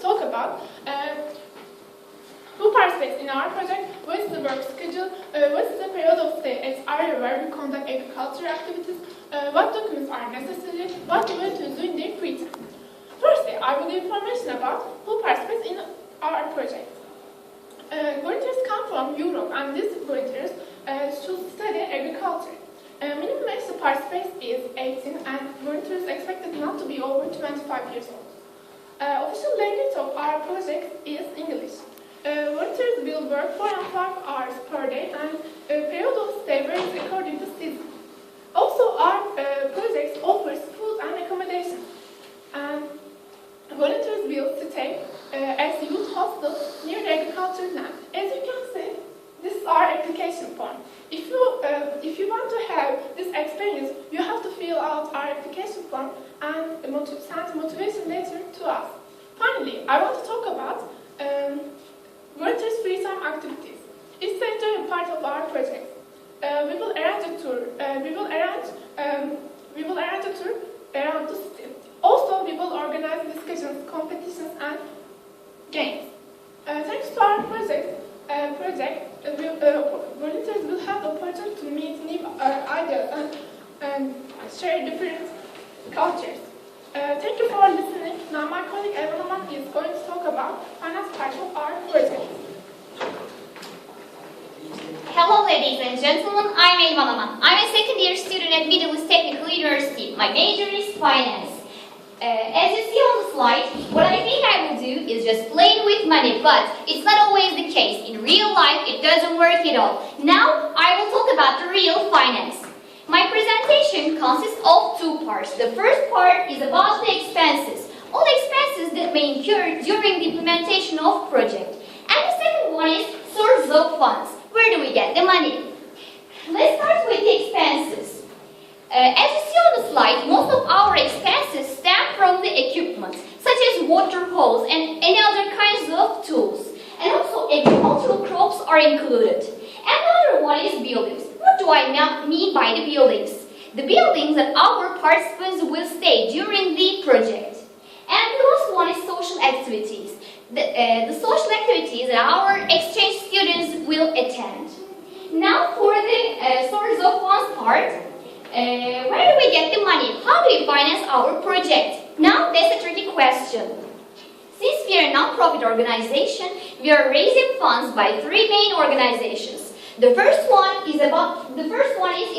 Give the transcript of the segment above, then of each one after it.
talk about who participates in our project, what is the work schedule, what is the period of stay at area where we conduct agricultural activities, what documents are necessary, what volunteers do in their free time. Firstly, I will give information about who participates in our project. Volunteers come from Europe, and these volunteers should study agriculture. Minimum age to participate is 18, and volunteers expected not to be over 25 years old. Official language of our project is English. Volunteers will work 4 and 5 hours per day, and period of stay varies according to season. Also, our project offers food and accommodation. Volunteers will stay at youth hostel near the agricultural land. As you can see, this is our application form. If you want to have this experience, you have to fill out our application form and send a motivation letter to us. Finally, I want to talk about volunteers' free time activities. It's an enjoyable part of our project. We will arrange a tour. We will arrange a tour around the city. Also, we will organize discussions, competitions, and games. Thanks to our project, volunteers will have the opportunity to meet new ideas and share different cultures. Thank you for listening. Now my colleague Evan is going to talk about finance part of our project. Hello ladies and gentlemen, I'm Elvan Aman. I'm a second year student at Middle East Technical University. My major is finance. As you see on the slide, what I think I will do is just playing with money, but it's not always the case. In real life, it doesn't work at all. Now, I will talk about the real finance. My presentation consists of 2 parts. The first part is about the expenses, all expenses that may incur during the implementation of project. And the second one is sources of funds. Where do we get the money? Let's start with the expenses. As you see on the slide, most of our expenses stem from the equipment, such as water hose and any other kinds of tools. And also agricultural crops are included. Another one is buildings. What do I mean by the buildings? The buildings that our participants will stay during the project. And the last one is social activities. The social activities that our exchange students will attend. Now for the source of funds part. Where do we get the money? How do we finance our project? Now that's a tricky question. Since we are a non-profit organization, we are raising funds by 3 main organizations. The first one is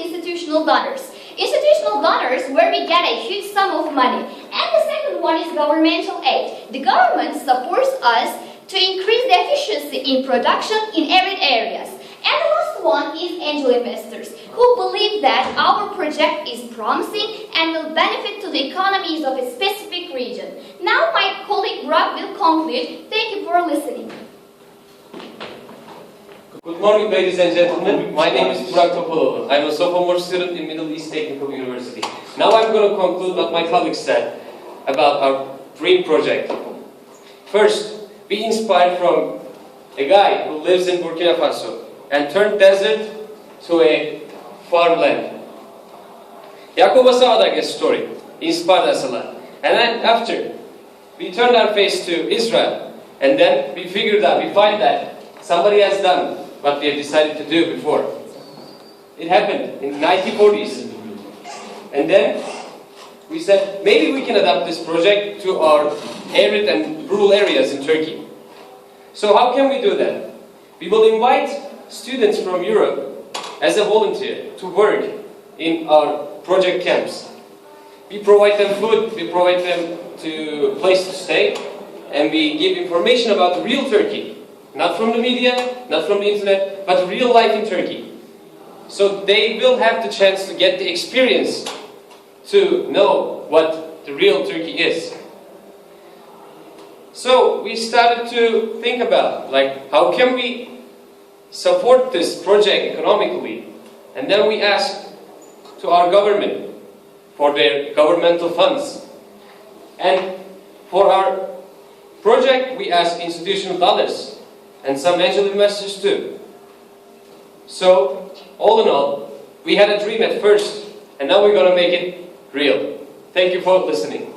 institutional donors. Institutional donors where we get a huge sum of money. And the second one is governmental aid. The government supports us to increase the efficiency in production in arid areas. And the last one is angel investors, who believe that our project is promising and will benefit to the economies of a specific region. Now my colleague Burak will conclude. Thank you for listening. Good morning, ladies and gentlemen. My name is Burak Topaloğlu. I'm a sophomore student in Middle East Technical University. Now I'm going to conclude what my colleagues said about our dream project. First, be inspired from a guy who lives in Burkina Faso and turned desert to a farmland. Yakuba Sağdak's story inspired us a lot. And then after, we turned our face to Israel, and then we find that somebody has done what we have decided to do before. It happened in the 1940s. And then we said, maybe we can adapt this project to our arid and rural areas in Turkey. So how can we do that? We will invite students from Europe as a volunteer to work in our project camps. We provide them food, we provide them a place to stay, and we give information about real Turkey. Not from the media, not from the internet, but real life in Turkey. So they will have the chance to get the experience to know what the real Turkey is. So we started to think about, how can we support this project economically? And then we asked to our government for their governmental funds. And for our project, we asked institutional dollars and some angel investors too. So, all in all, we had a dream at first, and now we're going to make it real. Thank you for listening.